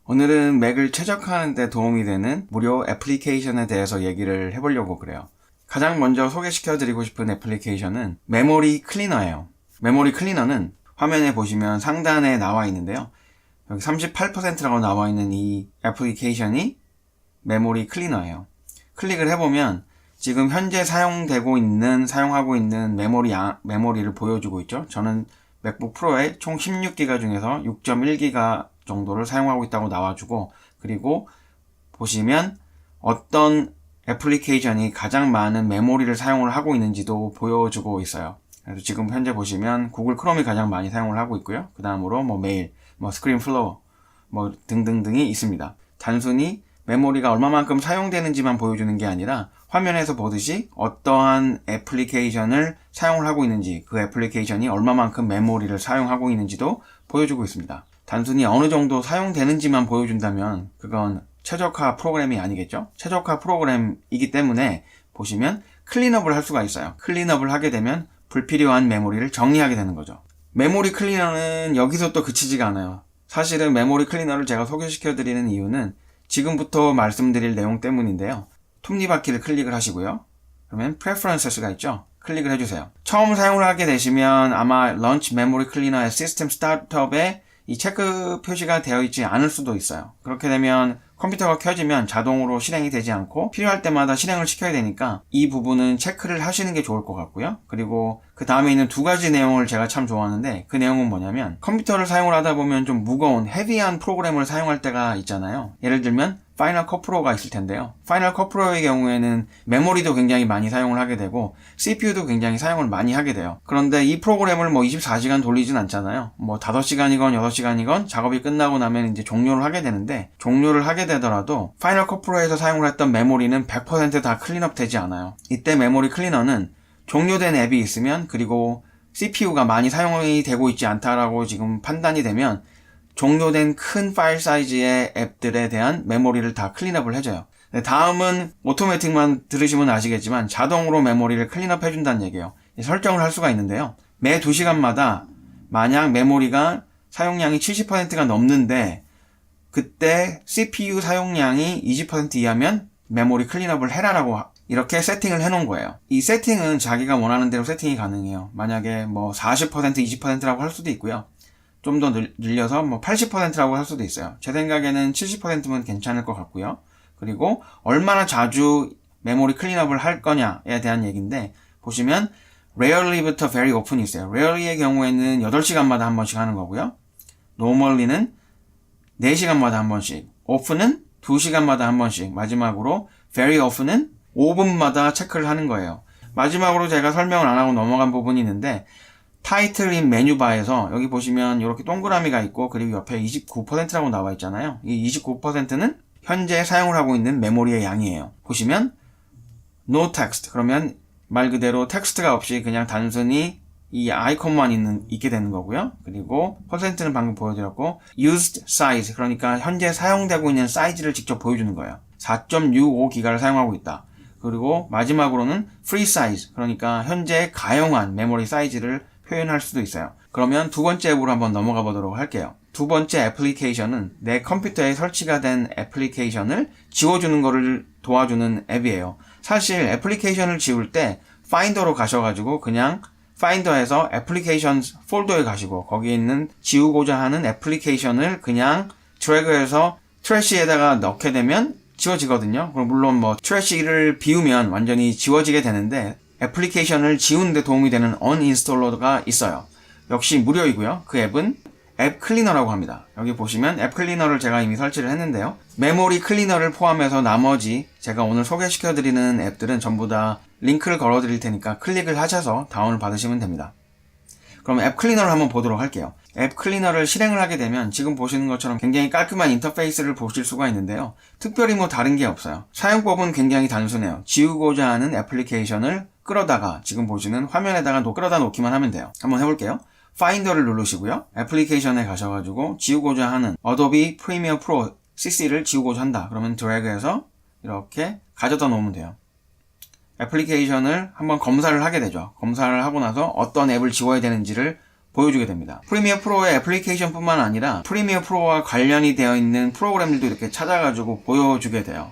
오늘은 맥을 최적화하는 데 도움이 되는 무료 애플리케이션에 대해서 얘기를 해보려고 그래요. 가장 먼저 소개시켜드리고 싶은 애플리케이션은 메모리 클리너예요. 메모리 클리너는 화면에 보시면 상단에 나와 있는데요. 여기 38%라고 나와 있는 이 애플리케이션이 메모리 클리너예요. 클릭을 해보면 지금 현재 사용하고 있는 메모리를 보여주고 있죠. 저는 맥북 프로의 총 16기가 중에서 6.1기가 정도를 사용하고 있다고 나와주고, 그리고 보시면 어떤 애플리케이션이 가장 많은 메모리를 사용을 하고 있는지도 보여주고 있어요. 그래서 지금 현재 보시면 구글 크롬이 가장 많이 사용을 하고 있고요. 그 다음으로 메일, 스크린플로어, 등등등이 있습니다. 단순히 메모리가 얼마만큼 사용되는지만 보여주는 게 아니라 화면에서 보듯이 어떠한 애플리케이션을 사용을 하고 있는지, 그 애플리케이션이 얼마만큼 메모리를 사용하고 있는지도 보여주고 있습니다. 단순히 어느 정도 사용되는지만 보여준다면 그건 최적화 프로그램이 아니겠죠? 최적화 프로그램이기 때문에 보시면 클린업을 할 수가 있어요. 클린업을 하게 되면 불필요한 메모리를 정리하게 되는 거죠. 메모리 클리너는 여기서 또 그치지가 않아요. 사실은 메모리 클리너를 제가 소개시켜드리는 이유는 지금부터 말씀드릴 내용 때문인데요. 톱니바퀴를 클릭을 하시고요. 그러면 Preferences가 있죠? 클릭을 해주세요. 처음 사용을 하게 되시면 아마 Launch Memory Cleaner System Startup에 이 체크 표시가 되어 있지 않을 수도 있어요. 그렇게 되면 컴퓨터가 켜지면 자동으로 실행이 되지 않고 필요할 때마다 실행을 시켜야 되니까 이 부분은 체크를 하시는 게 좋을 것 같고요. 그리고 그 다음에 있는 두 가지 내용을 제가 참 좋아하는데, 그 내용은 뭐냐면 컴퓨터를 사용을 하다 보면 좀 무거운 헤비한 프로그램을 사용할 때가 있잖아요. 예를 들면 파이널 컷 프로가 있을 텐데요. 파이널 컷 프로의 경우에는 메모리도 굉장히 많이 사용을 하게 되고 CPU도 굉장히 사용을 많이 하게 돼요. 그런데 이 프로그램을 24시간 돌리진 않잖아요. 5시간이건 6시간이건 작업이 끝나고 나면 이제 종료를 하게 되는데, 종료를 하게 되더라도 파이널 컷 프로에서 사용을 했던 메모리는 100% 다 클린업 되지 않아요. 이때 메모리 클리너는 종료된 앱이 있으면, 그리고 CPU가 많이 사용이 되고 있지 않다라고 지금 판단이 되면 종료된 큰 파일 사이즈의 앱들에 대한 메모리를 다 클린업을 해줘요. 다음은 오토매틱만 들으시면 아시겠지만 자동으로 메모리를 클린업 해준다는 얘기예요. 설정을 할 수가 있는데요. 매 2시간마다 만약 메모리가 사용량이 70%가 넘는데 그때 CPU 사용량이 20% 이하면 메모리 클린업을 해라라고 이렇게 세팅을 해놓은 거예요. 이 세팅은 자기가 원하는 대로 세팅이 가능해요. 만약에 40%, 20%라고 할 수도 있고요. 좀 더 늘려서 80%라고 할 수도 있어요. 제 생각에는 70%면 괜찮을 것 같고요. 그리고 얼마나 자주 메모리 클린업을 할 거냐에 대한 얘기인데, 보시면 rarely부터 very often이 있어요. rarely의 경우에는 8시간마다 한 번씩 하는 거고요. normally는 4시간마다 한 번씩, often은 2시간마다 한 번씩, 마지막으로 very often은 5분마다 체크를 하는 거예요. 마지막으로 제가 설명을 안 하고 넘어간 부분이 있는데, 타이틀 인 메뉴바에서 여기 보시면 이렇게 동그라미가 있고, 그리고 옆에 29%라고 나와 있잖아요. 이 29%는 현재 사용을 하고 있는 메모리의 양이에요. 보시면 no text, 그러면 말 그대로 텍스트가 없이 그냥 단순히 이 아이콘만 있게 되는 거고요. 그리고 퍼센트는 방금 보여드렸고, used size, 그러니까 현재 사용되고 있는 사이즈를 직접 보여주는 거예요. 4.65기가를 사용하고 있다. 그리고 마지막으로는 free size, 그러니까 현재 가용한 메모리 사이즈를 표현할 수도 있어요. 그러면 두 번째 앱으로 한번 넘어가 보도록 할게요. 두 번째 애플리케이션은 내 컴퓨터에 설치가 된 애플리케이션을 지워주는 거를 도와주는 앱이에요. 사실 애플리케이션을 지울 때 파인더로 가셔가지고 그냥 파인더에서 애플리케이션 폴더에 가시고 거기에 있는 지우고자 하는 애플리케이션을 그냥 드래그해서 트래시에다가 넣게 되면 지워지거든요. 물론 트래시를 비우면 완전히 지워지게 되는데, 애플리케이션을 지우는데 도움이 되는 언인스톨러가 있어요. 역시 무료이고요. 그 앱은 앱 클리너라고 합니다. 여기 보시면 앱 클리너를 제가 이미 설치를 했는데요. 메모리 클리너를 포함해서 나머지 제가 오늘 소개시켜드리는 앱들은 전부 다 링크를 걸어드릴 테니까 클릭을 하셔서 다운을 받으시면 됩니다. 그럼 앱 클리너를 한번 보도록 할게요. 앱 클리너를 실행을 하게 되면 지금 보시는 것처럼 굉장히 깔끔한 인터페이스를 보실 수가 있는데요. 특별히 다른 게 없어요. 사용법은 굉장히 단순해요. 지우고자 하는 애플리케이션을 끌어다가 지금 보시는 화면에다가 끌어다 놓기만 하면 돼요. 한번 해볼게요. 파인더를 누르시고요. 애플리케이션에 가셔가지고 지우고자 하는 어도비 프리미어 프로 CC를 지우고자 한다. 그러면 드래그해서 이렇게 가져다 놓으면 돼요. 애플리케이션을 한번 검사를 하게 되죠. 검사를 하고 나서 어떤 앱을 지워야 되는지를 보여주게 됩니다. 프리미어 프로의 애플리케이션 뿐만 아니라 프리미어 프로와 관련이 되어 있는 프로그램들도 이렇게 찾아가지고 보여주게 돼요.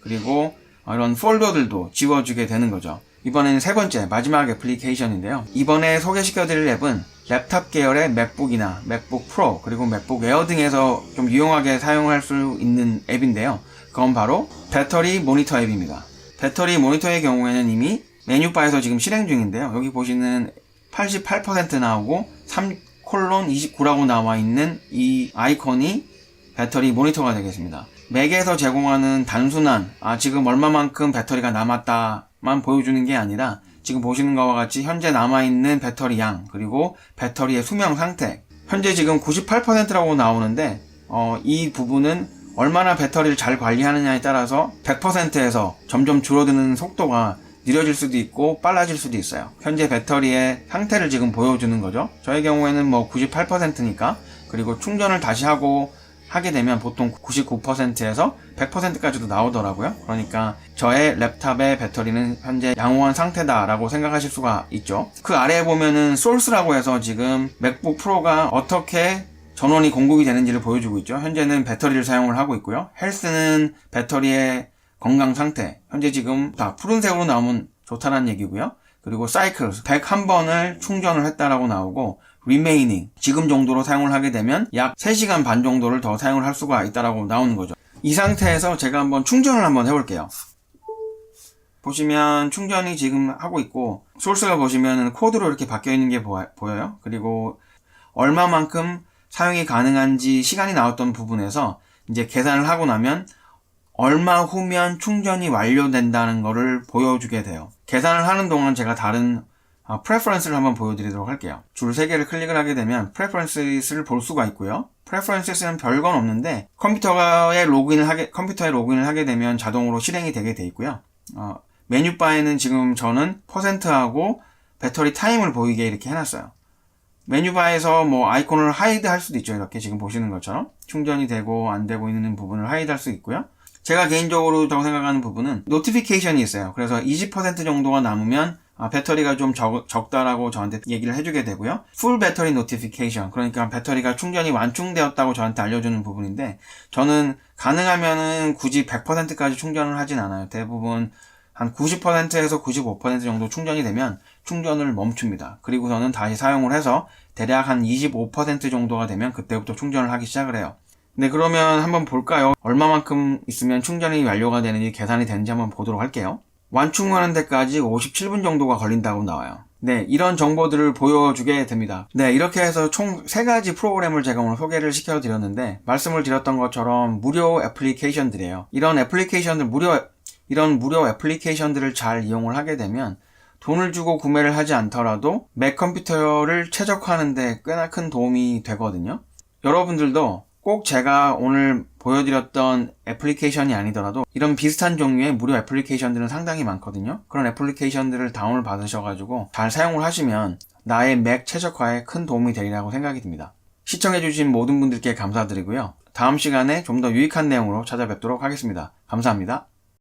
그리고 이런 폴더들도 지워주게 되는 거죠. 이번에는 세 번째, 마지막 애플리케이션인데요. 이번에 소개시켜드릴 앱은 랩탑 계열의 맥북이나 맥북 프로 그리고 맥북 에어 등에서 좀 유용하게 사용할 수 있는 앱인데요. 그건 바로 배터리 모니터 앱입니다. 배터리 모니터의 경우에는 이미 메뉴바에서 지금 실행 중인데요. 여기 보시는 88% 나오고 3:29라고 나와 있는 이 아이콘이 배터리 모니터가 되겠습니다. 맥에서 제공하는 단순한 지금 얼마만큼 배터리가 남았다만 보여주는 게 아니라 지금 보시는 것과 같이 현재 남아있는 배터리 양 그리고 배터리의 수명 상태 현재 지금 98%라고 나오는데 이 부분은 얼마나 배터리를 잘 관리하느냐에 따라서 100%에서 점점 줄어드는 속도가 느려질 수도 있고 빨라질 수도 있어요. 현재 배터리의 상태를 지금 보여주는 거죠. 저의 경우에는 98%니까 그리고 충전을 다시 하게 되면 보통 99%에서 100%까지도 나오더라고요. 그러니까 저의 랩탑의 배터리는 현재 양호한 상태다라고 생각하실 수가 있죠. 그 아래에 보면은 소스라고 해서 지금 맥북 프로가 어떻게 전원이 공급이 되는지를 보여주고 있죠. 현재는 배터리를 사용을 하고 있고요. 헬스는 배터리의 건강 상태. 현재 지금 다 푸른색으로 나오면 좋다는 얘기고요. 그리고 사이클 101번을 충전을 했다라고 나오고 remaining 지금 정도로 사용을 하게 되면 약 3시간 반 정도를 더 사용을 할 수가 있다라고 나오는 거죠. 이 상태에서 제가 한번 충전을 한번 해볼게요. 보시면 충전이 지금 하고 있고 소스가 보시면 코드로 이렇게 바뀌어 있는 게 보여요. 그리고 얼마만큼 사용이 가능한지 시간이 나왔던 부분에서 이제 계산을 하고 나면 얼마 후면 충전이 완료된다는 거를 보여주게 돼요. 계산을 하는 동안 제가 다른 preference를 한번 보여드리도록 할게요. 줄 3개를 클릭을 하게 되면 preferences를 볼 수가 있고요. preferences는 별건 없는데 컴퓨터에 로그인을 하게 되면 자동으로 실행이 되게 돼 있고요. 메뉴바에는 지금 저는 퍼센트하고 배터리 타임을 보이게 이렇게 해놨어요. 메뉴바에서 아이콘을 하이드 할 수도 있죠. 이렇게 지금 보시는 것처럼 충전이 되고 안 되고 있는 부분을 하이드 할 수 있고요. 제가 개인적으로 더 생각하는 부분은 노티피케이션이 있어요. 그래서 20% 정도가 남으면 배터리가 좀 적다라고 저한테 얘기를 해주게 되고요. 풀 배터리 노티피케이션, 그러니까 배터리가 충전이 완충되었다고 저한테 알려주는 부분인데 저는 가능하면은 굳이 100%까지 충전을 하진 않아요. 대부분 한 90%에서 95% 정도 충전이 되면 충전을 멈춥니다. 그리고서는 다시 사용을 해서 대략 한 25% 정도가 되면 그때부터 충전을 하기 시작을 해요. 네, 그러면 한번 볼까요? 얼마만큼 있으면 충전이 완료가 되는지 계산이 되는지 한번 보도록 할게요. 완충하는 데까지 57분 정도가 걸린다고 나와요. 네, 이런 정보들을 보여주게 됩니다. 네, 이렇게 해서 총 3가지 프로그램을 제가 오늘 소개를 시켜드렸는데 말씀을 드렸던 것처럼 무료 애플리케이션들이에요. 이런 무료 애플리케이션들을 잘 이용을 하게 되면 돈을 주고 구매를 하지 않더라도 맥 컴퓨터를 최적화하는 데 꽤나 큰 도움이 되거든요. 여러분들도 꼭 제가 오늘 보여드렸던 애플리케이션이 아니더라도 이런 비슷한 종류의 무료 애플리케이션들은 상당히 많거든요. 그런 애플리케이션들을 다운을 받으셔가지고 잘 사용을 하시면 나의 맥 최적화에 큰 도움이 되리라고 생각이 듭니다. 시청해주신 모든 분들께 감사드리고요. 다음 시간에 좀 더 유익한 내용으로 찾아뵙도록 하겠습니다. 감사합니다.